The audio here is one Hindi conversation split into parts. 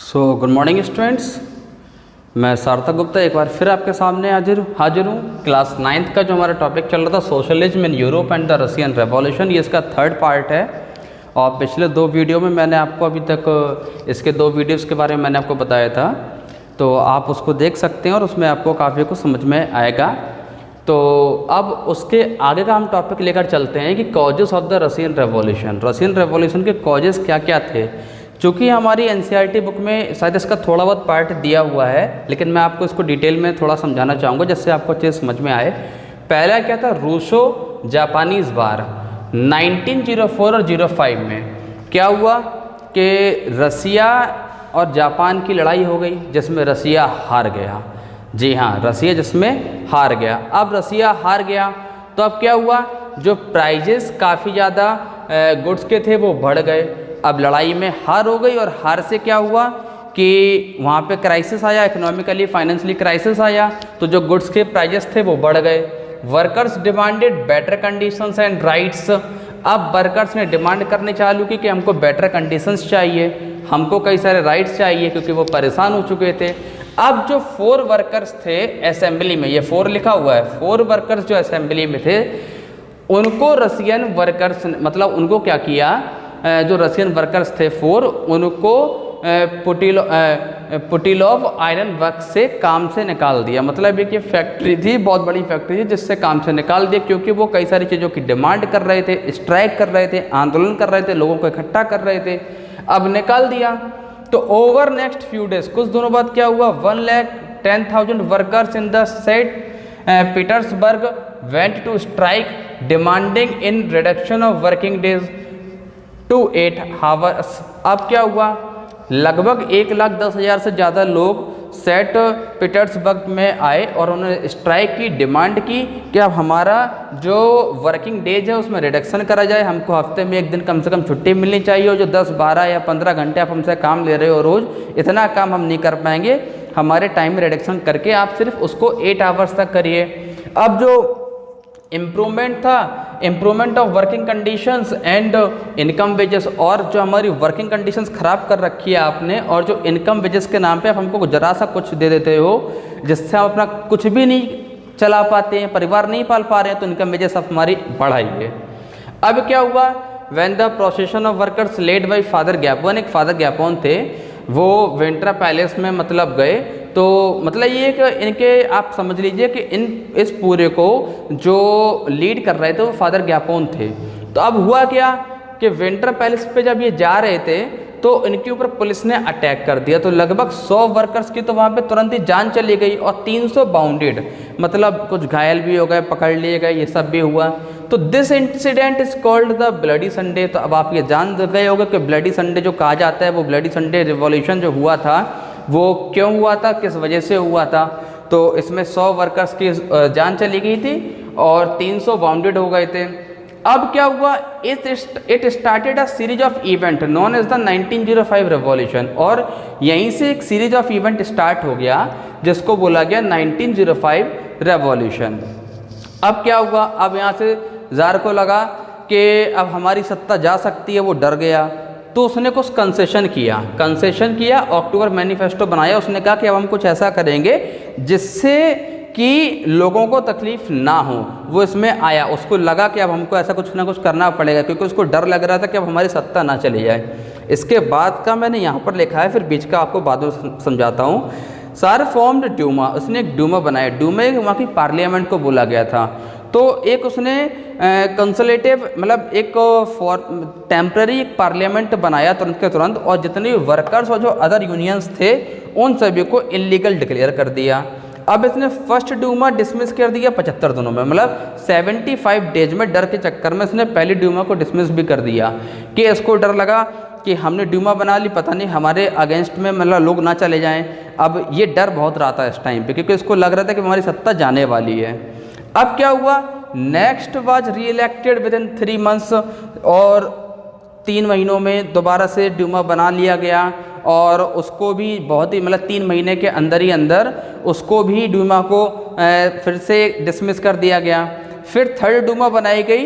Good morning students. मैं सार्थक गुप्ता एक बार फिर आपके सामने हाजिर हूँ। क्लास 9th का जो हमारा टॉपिक चल रहा था socialism in Europe and the Russian revolution, ये इसका थर्ड पार्ट है। और पिछले दो वीडियो में मैंने आपको अभी तक इसके दो वीडियोस के बारे में मैंने आपको बताया था, तो आप उसको देख सकते हैं और उसमें आपको काफ़ी कुछ समझ में आएगा। तो अब उसके आगे का हम टॉपिक लेकर चलते हैं कि causes of the Russian revolution के कॉजेस क्या क्या थे। चूँकि हमारी एनसीईआरटी बुक में शायद इसका थोड़ा बहुत पार्ट दिया हुआ है, लेकिन मैं आपको इसको डिटेल में थोड़ा समझाना चाहूँगा जिससे आपको चीज़ समझ में आए। पहला क्या था, रूसो जापानीज़ वार 1904 और 05 में क्या हुआ कि रसिया और जापान की लड़ाई हो गई जिसमें रसिया हार गया। जी हाँ, रसिया जिसमें हार गया। अब रसिया हार गया तो अब क्या हुआ, जो प्राइजेस काफ़ी ज़्यादा गुड्स के थे वो बढ़ गए। अब लड़ाई में हार हो गई और हार से क्या हुआ कि वहाँ पे क्राइसिस आया, इकोनॉमिकली फाइनेंशियली क्राइसिस आया, तो जो गुड्स के प्राइजेस थे वो बढ़ गए। Workers demanded better conditions and rights. अब वर्कर्स ने डिमांड करने चालू की कि हमको बेटर कंडीशंस चाहिए, हमको कई सारे राइट्स चाहिए, क्योंकि वो परेशान हो चुके थे। अब जो 4 वर्कर्स थे असेंबली में, ये 4 लिखा हुआ है, 4 वर्कर्स जो असेंबली में थे उनको रसियन वर्कर्स मतलब उनको क्या किया, जो रशियन वर्कर्स थे 4 उनको पुटिलोव आयरन वर्क से काम से निकाल दिया। मतलब एक ये फैक्ट्री थी, बहुत बड़ी फैक्ट्री थी, जिससे काम से निकाल दिया, क्योंकि वो कई सारी चीज़ों की डिमांड कर रहे थे, स्ट्राइक कर रहे थे, आंदोलन कर रहे थे, लोगों को इकट्ठा कर रहे थे। अब निकाल दिया तो ओवर नेक्स्ट फ्यू डेज, कुछ दिनों बाद क्या हुआ, 1,10,000 workers in the Saint Petersburg went to strike demanding in reduction of working days to 8 hours. अब क्या हुआ, लगभग 1,10,000 से ज़्यादा लोग सेट पीटर्सबर्ग में आए और उन्होंने स्ट्राइक की, डिमांड की कि अब हमारा जो वर्किंग डेज है उसमें रिडक्शन करा जाए, हमको हफ्ते में 1 दिन कम से कम छुट्टी मिलनी चाहिए, और जो 10, 12 या 15 घंटे आप हमसे काम ले रहे हो रोज़, इतना काम हम नहीं कर पाएंगे, हमारे टाइम में रिडक्शन करके आप सिर्फ उसको 8 आवर्स तक करिए। अब जो इम्प्रूवमेंट था, improvement of working conditions and income wages, और जो हमारी वर्किंग कंडीशंस ख़राब कर रखी है आपने, और जो इनकम वेजेस के नाम पे आप हमको जरा सा कुछ दे देते हो जिससे हम अपना कुछ भी नहीं चला पाते हैं, परिवार नहीं पाल पा रहे हैं, तो इनकम वेजेस आप हमारी बढ़ाइए। अब क्या हुआ, when the procession of workers led by Father Gapon, एक फादर गैपोन थे, वो विंटर पैलेस में मतलब गए। तो मतलब ये कि इनके आप समझ लीजिए कि इस पूरे को जो लीड कर रहे थे वो फादर गैपोन थे। तो अब हुआ क्या कि विंटर पैलेस पे जब ये जा रहे थे तो इनके ऊपर पुलिस ने अटैक कर दिया। तो लगभग 100 वर्कर्स की तो वहाँ पे तुरंत ही जान चली गई और 300 बाउंडेड, मतलब कुछ घायल भी हो गए, पकड़ लिए गए, ये सब भी हुआ। तो this incident is called the bloody Sunday. तो अब आप ये जान गए होंगे कि ब्लडी संडे जो कहा जाता है, वो ब्लडी संडे रिवॉल्यूशन जो हुआ था वो क्यों हुआ था, किस वजह से हुआ था। तो इसमें 100 वर्कर्स की जान चली गई थी और 300 बाउंडेड हो गए थे। अब क्या हुआ, it started a series of event known as the 1905 revolution, और यहीं से एक सीरीज ऑफ इवेंट स्टार्ट हो गया जिसको बोला गया 1905 रेवोल्यूशन। अब क्या हुआ, अब यहाँ से जार को लगा कि अब हमारी सत्ता जा सकती है, वो डर गया, तो उसने कुछ कंसेशन किया, अक्टूबर मैनिफेस्टो बनाया। उसने कहा कि अब हम कुछ ऐसा करेंगे जिससे कि लोगों को तकलीफ ना हो, वो इसमें आया। उसको लगा कि अब हमको ऐसा कुछ ना कुछ करना पड़ेगा, क्योंकि उसको डर लग रहा था कि अब हमारी सत्ता ना चली जाए। इसके बाद का मैंने यहाँ पर लिखा है, फिर बीच का आपको बाद में समझाता हूँ। सार फॉर्म्ड ड्यूमा, उसने एक ड्यूमा बनाया। ड्यूमा वहाँ की पार्लियामेंट को बोला गया था। तो एक उसने कंसलेटिव मतलब एक टेम्पररी एक पार्लियामेंट बनाया तुरंत के तुरंत, और जितने भी वर्कर्स और जो अदर यूनियंस थे उन सभी को इलीगल डिक्लेयर कर दिया। अब इसने फर्स्ट ड्यूमा डिसमिस कर दिया 75 दिनों में, मतलब 75 डेज में। डर के चक्कर में इसने पहली ड्यूमा को डिसमिस भी कर दिया कि इसको डर लगा कि हमने ड्यूमा बना ली, पता नहीं हमारे अगेंस्ट में मतलब लोग ना चले जाएं। अब ये डर बहुत रहा था इस टाइम पे, क्योंकि इसको लग रहा था कि हमारी सत्ता जाने वाली है। अब क्या हुआ, नेक्स्ट वाज री इलेक्टेड विद इन 3 मंथ्स, और 3 महीनों में दोबारा से ड्यूमा बना लिया गया, और उसको भी बहुत ही मतलब 3 महीने के अंदर ही अंदर उसको भी ड्यूमा को फिर से डिसमिस कर दिया गया। फिर थर्ड ड्यूमा बनाई गई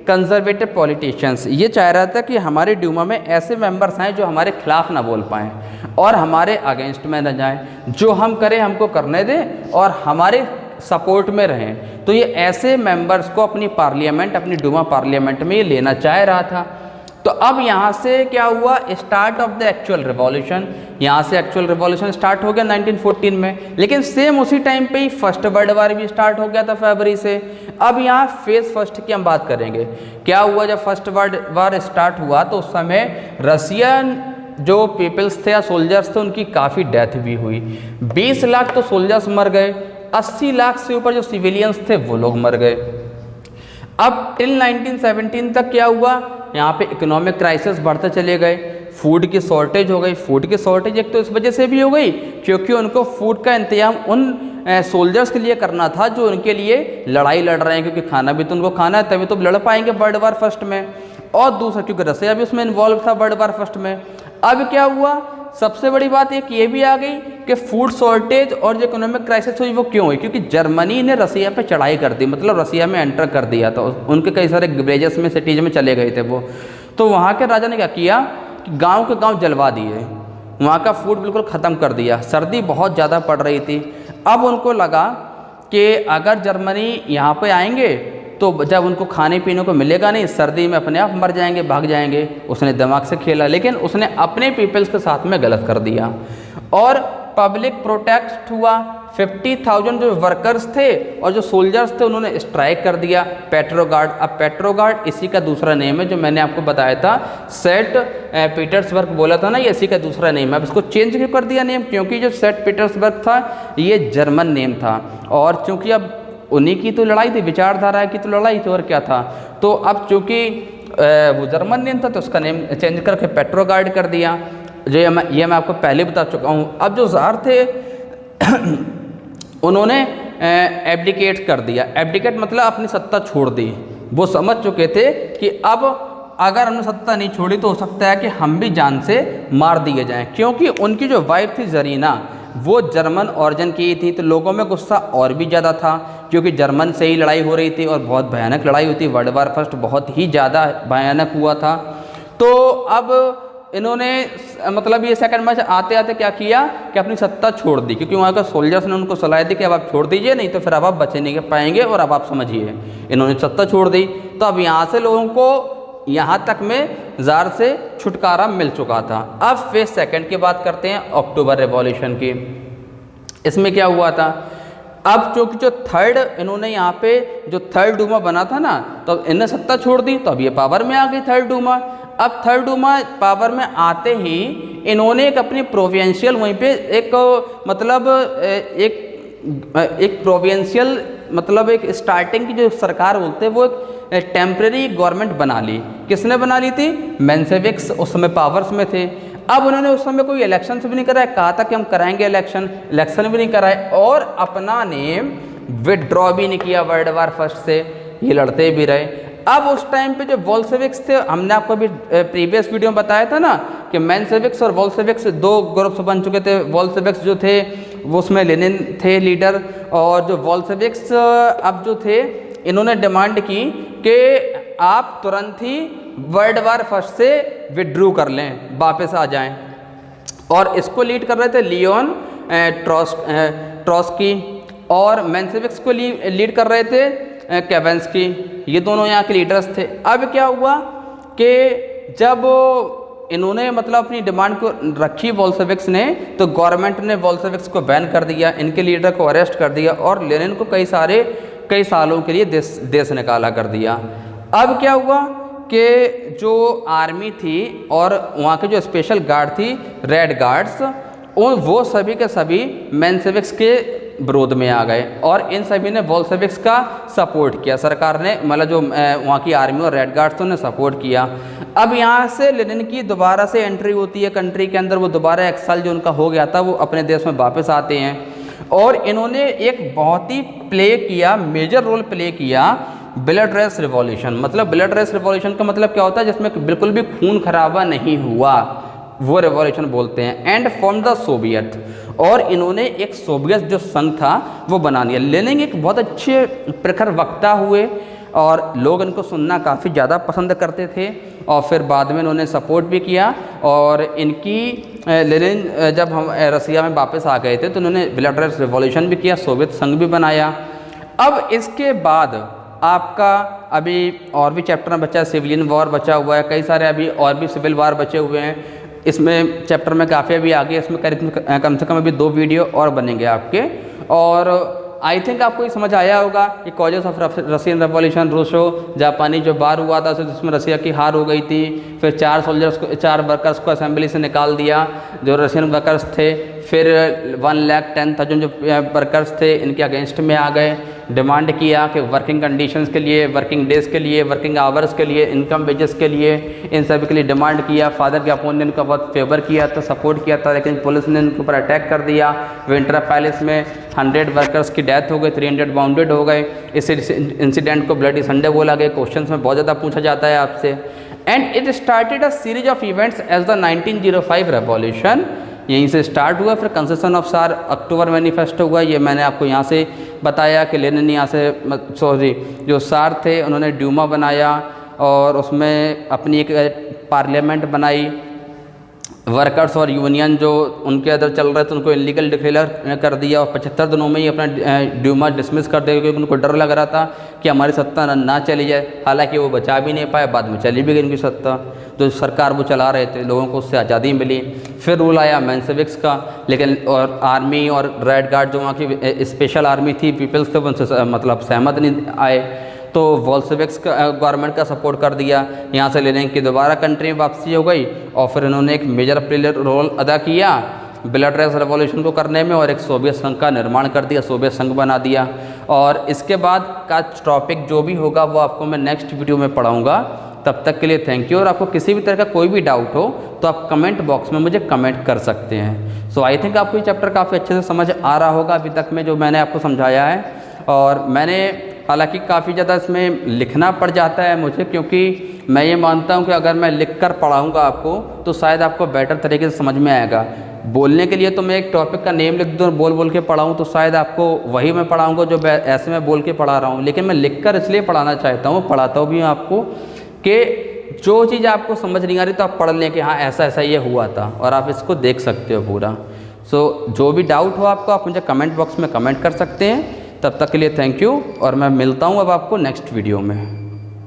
कंजर्वेटिव पॉलिटिशियंस, ये चाह रहा था कि हमारे ड्यूमा में ऐसे मेंबर्स आए जो हमारे खिलाफ ना बोल पाएँ और हमारे अगेंस्ट में न जाएं, जो हम करें हमको करने दें और हमारे सपोर्ट में रहें। तो ये ऐसे मेंबर्स को अपनी पार्लियामेंट, अपनी ड्यूमा पार्लियामेंट में ये लेना चाह रहा था। तो अब यहाँ से क्या हुआ, start of the actual revolution, यहाँ से एक्चुअल रिवॉल्यूशन स्टार्ट हो गया 1914 में। लेकिन सेम उसी टाइम पे ही फर्स्ट वर्ल्ड वार भी स्टार्ट हो गया था फरवरी से। अब यहाँ फेज फर्स्ट की हम बात करेंगे। क्या हुआ जब फर्स्ट वर्ल्ड वार स्टार्ट हुआ तो उस समय रशियन जो पीपल्स थे या सोल्जर्स थे उनकी काफ़ी डेथ भी हुई। 20 लाख तो सोल्जर्स मर गए, 80 लाख से ऊपर जो सिविलियंस थे वो लोग मर गए। अब टिल 1917 तक क्या हुआ, यहाँ पे इकोनॉमिक क्राइसिस बढ़ते चले गए, फूड की शॉर्टेज हो गई। फूड की शॉर्टेज एक तो इस वजह से भी हो गई क्योंकि उनको फूड का इंतजाम उन सोल्जर्स के लिए करना था जो उनके लिए लड़ाई लड़ रहे हैं, क्योंकि खाना भी तो उनको खाना है, तभी तो लड़ पाएंगे वर्ल्ड वार फर्स्ट में। और दूसरा क्योंकि रसिया भी उसमें इन्वॉल्व था वर्ल्ड वार फर्स्ट में। अब क्या हुआ, सबसे बड़ी बात एक ये भी आ गई कि फूड शॉर्टेज और जो इकोनॉमिक क्राइसिस हुई वो क्यों हुई, क्योंकि जर्मनी ने रसिया पे चढ़ाई कर दी, मतलब रसिया में एंटर कर दिया था। उनके कई सारे विलेजेस में, सिटीज में चले गए थे वो। तो वहाँ के राजा ने क्या किया कि गांव के गांव जलवा दिए, वहाँ का फूड बिल्कुल ख़त्म कर दिया। सर्दी बहुत ज़्यादा पड़ रही थी। अब उनको लगा कि अगर जर्मनी यहाँ पे आएंगे तो जब उनको खाने पीने को मिलेगा नहीं, सर्दी में अपने आप मर जाएंगे, भाग जाएंगे। उसने दिमाग से खेला, लेकिन उसने अपने पीपल्स के साथ में गलत कर दिया और पब्लिक प्रोटेस्ट हुआ। 50,000 जो वर्कर्स थे और जो सोल्जर्स थे उन्होंने स्ट्राइक कर दिया। पेट्रोगार्ड, अब पेट्रोगार्ड इसी का दूसरा नेम है जो मैंने आपको बताया था, सेंट पीटर्सबर्ग बोला था ना, ये इसी का दूसरा नेम है। अब इसको चेंज क्यों कर दिया नेम, क्योंकि जो सेंट पीटर्सबर्ग था ये जर्मन नेम था और चूँकि अब उन्हीं की तो लड़ाई थी, विचारधारा की तो लड़ाई थी और क्या था। तो अब चूँकि वो जर्मन नेम था तो उसका नेम चेंज करके पेट्रोगार्ड कर दिया। जो ये मैं आपको पहले बता चुका हूँ। अब जो ज़ार थे उन्होंने एब्डिकेट कर दिया। एब्डिकेट मतलब अपनी सत्ता छोड़ दी। वो समझ चुके थे कि अब अगर हमने सत्ता नहीं छोड़ी तो हो सकता है कि हम भी जान से मार दिए जाएं, क्योंकि उनकी जो वाइफ थी जरीना वो जर्मन ऑरिजिन की थी। तो लोगों में गुस्सा और भी ज़्यादा था क्योंकि जर्मन से ही लड़ाई हो रही थी और बहुत भयानक लड़ाई हुई थी। वर्ल्ड वार फर्स्ट बहुत ही ज़्यादा भयानक हुआ था। तो अब इन्होंने मतलब ये सेकंड मैच आते आते क्या किया कि अपनी सत्ता छोड़ दी, क्योंकि वहाँ का सोल्जर्स ने उनको सलाह दी कि अब आप छोड़ दीजिए, नहीं तो फिर अब आप बचे नहीं पाएंगे और अब आप समझिए। इन्होंने सत्ता छोड़ दी। तो अब यहाँ से लोगों को यहाँ तक में ज़ार से छुटकारा मिल चुका था। अब फेज सेकंड की बात करते हैं, अक्टूबर रिवॉल्यूशन की। इसमें क्या हुआ था, अब चूँकि जो थर्ड इन्होंने यहाँ पे जो थर्ड डूमा बना था ना, तो इन्हें सत्ता छोड़ दी, तो अब ये पावर में आ गई थर्ड डूमा। अब थर्ड डूमा पावर में आते ही इन्होंने एक अपनी प्रोविंशियल वहीं पे एक मतलब एक प्रोविंशियल मतलब एक स्टार्टिंग की जो सरकार बोलते हैं वो एक टेम्प्रेरी गवर्नमेंट बना ली। किसने बना ली थी, मेंशेविक्स उस समय पावर्स में थे। अब उन्होंने उस समय कोई इलेक्शन भी नहीं कराया, कहा था कि हम कराएंगे इलेक्शन भी नहीं कराए और अपना नेम विड्रॉ भी नहीं किया वर्ल्ड वार फर्स्ट से, ये लड़ते भी रहे। अब उस टाइम पे जो बोल्शेविक्स थे, हमने आपको अभी प्रीवियस वीडियो में बताया था ना कि मेंशेविक्स और बोल्शेविक्स दो ग्रुप्स बन चुके थे। बोल्शेविक्स जो थे वो उसमें लेनिन थे लीडर, और जो बोल्शेविक्स अब जो थे इन्होंने डिमांड की कि आप तुरंत ही वर्ल्ड वार फर्स्ट से विड्रू कर लें, वापस आ जाएं। और इसको लीड कर रहे थे लियोन ट्रॉट्स्की, और मेंशेविक्स को लीड कर रहे थे केवेंस्की। ये दोनों यहाँ के लीडर्स थे। अब क्या हुआ कि जब इन्होंने मतलब अपनी डिमांड को रखी बोल्शेविक्स ने, तो गवर्नमेंट ने बोल्शेविक्स को बैन कर दिया, इनके लीडर को अरेस्ट कर दिया और लेनिन को कई सालों के लिए देश निकाला कर दिया। अब क्या हुआ कि जो आर्मी थी और वहाँ के जो स्पेशल गार्ड थी रेड गार्ड्स, वो सभी के सभी मेंशेविक्स के विरोध में आ गए और इन सभी ने बोल्शेविक्स का सपोर्ट किया। सरकार ने मतलब जो वहाँ की आर्मी और रेड गार्ड्स ने सपोर्ट किया। अब यहाँ से लेनिन की दोबारा से एंट्री होती है कंट्री के अंदर। वो दोबारा एक्साइल जो उनका हो गया था वो अपने देश में वापस आते हैं और इन्होंने एक बहुत ही मेजर रोल प्ले किया ब्लड रेस रिवॉल्यूशन। मतलब ब्लड रेस रिवॉल्यूशन का मतलब क्या होता है, जिसमें बिल्कुल भी खून खराबा नहीं हुआ, वो रिवॉल्यूशन बोलते हैं। एंड फॉर्म द सोवियत, और इन्होंने एक सोवियत जो संघ था वो बना लिया। लेनिन एक बहुत अच्छे प्रखर वक्ता हुए। और लोग इनको सुनना काफ़ी ज़्यादा पसंद करते थे। और फिर बाद में इन्होंने सपोर्ट भी किया और इनकी लेनिन जब हम रसिया में वापस आ गए थे तो उन्होंने बेलारूस रिवॉल्यूशन भी किया, सोवियत संघ भी बनाया। अब इसके बाद आपका अभी और भी चैप्टर बचा है, सिविलियन वॉर बचा हुआ है, कई सारे अभी और भी सिविल वॉर बचे हुए हैं। इसमें चैप्टर में काफ़ी अभी आगे, इसमें कम से कम अभी 2 वीडियो और बनेंगे आपके। और आई थिंक आपको ये समझ आया होगा कि causes of Russian revolution, Russo जापानी जो वार हुआ था जिसमें रसिया की हार हो गई थी। फिर 4 वर्कर्स को असेंबली से निकाल दिया जो रशियन वर्कर्स थे। फिर 1,10,000 जो वर्कर्स थे इनके अगेंस्ट में आ गए, डिमांड किया कि वर्किंग कंडीशंस के लिए, वर्किंग डेज़ के लिए, वर्किंग आवर्स के लिए, इनकम वेजेस के लिए, इन सभी के लिए डिमांड किया। फादर ग्यापोन ने इनका बहुत फेवर किया था, सपोर्ट किया था, लेकिन पुलिस ने इनके ऊपर अटैक कर दिया। विंटर पैलेस में 100 वर्कर्स की डेथ हो गई, 300 वाउंडेड हो गए। इस इंसिडेंट को ब्लडी संडे बोला गया। क्वेश्चंस में बहुत ज़्यादा पूछा जाता है आपसे। And it started a series of events as the 1905 revolution. यहीं से स्टार्ट हुआ। फिर कंसेशन ऑफ सार अक्टूबर मैनिफेस्टो हुआ। ये मैंने आपको यहाँ से बताया कि लेनिन यहाँ से जो सार थे उन्होंने ड्यूमा बनाया और उसमें अपनी एक पार्लियामेंट बनाई। वर्कर्स और यूनियन जो उनके अंदर चल रहे थे उनको इलीगल डिक्लेयर कर दिया और 75 दिनों में ही अपना ड्यूमा डिसमिस कर दिया, क्योंकि उनको डर लग रहा था कि हमारी सत्ता ना चली जाए। हालांकि वो बचा भी नहीं पाए, बाद में चली भी गई उनकी सत्ता। जो सरकार वो चला रहे थे, लोगों को उससे आज़ादी मिली। फिर रूल आया मेंशेविक्स का, लेकिन और आर्मी और रेड गार्ड जो वहाँ की स्पेशल आर्मी थी, पीपल्स थे, उनसे मतलब सहमत नहीं आए। तो बोल्शेविक्स का गवर्नमेंट का सपोर्ट कर दिया। यहाँ से लेनिन की दोबारा कंट्री में वापसी हो गई और फिर इन्होंने एक मेजर रोल अदा किया बेलारूस रेवोल्यूशन को करने में और एक सोवियत संघ का निर्माण कर दिया, सोवियत संघ बना दिया। और इसके बाद का टॉपिक जो भी होगा वो आपको मैं नेक्स्ट वीडियो में पढ़ाऊँगा। तब तक के लिए थैंक यू। और आपको किसी भी तरह का कोई भी डाउट हो तो आप कमेंट बॉक्स में मुझे कमेंट कर सकते हैं। सो आई थिंक आपको ये चैप्टर काफ़ी अच्छे से समझ आ रहा होगा अभी तक में जो मैंने आपको समझाया है। और मैंने हालांकि काफ़ी ज़्यादा इसमें लिखना पड़ जाता है मुझे, क्योंकि मैं ये मानता हूँ कि अगर मैं लिख कर पढ़ाऊँगा आपको तो शायद आपको बेटर तरीके से समझ में आएगा। बोलने के लिए तो मैं एक टॉपिक का नेम लिख दूँ और बोल बोल के पढ़ाऊँ तो शायद आपको वही मैं पढ़ाऊँगा जो ऐसे मैं बोल के पढ़ा रहा हूँ। लेकिन मैं लिख कर इसलिए पढ़ाना चाहता हूँ, पढ़ाता हूँ भी हूँ आपको, कि जो चीज़ आपको समझ नहीं आ रही तो आप पढ़ लें कि हाँ ऐसा ऐसा ये हुआ था और आप इसको देख सकते हो पूरा। सो जो भी डाउट हो आपको आप मुझे कमेंट बॉक्स में कमेंट कर सकते हैं। तब तक के लिए थैंक यू और मैं मिलता हूँ अब आपको नेक्स्ट वीडियो में।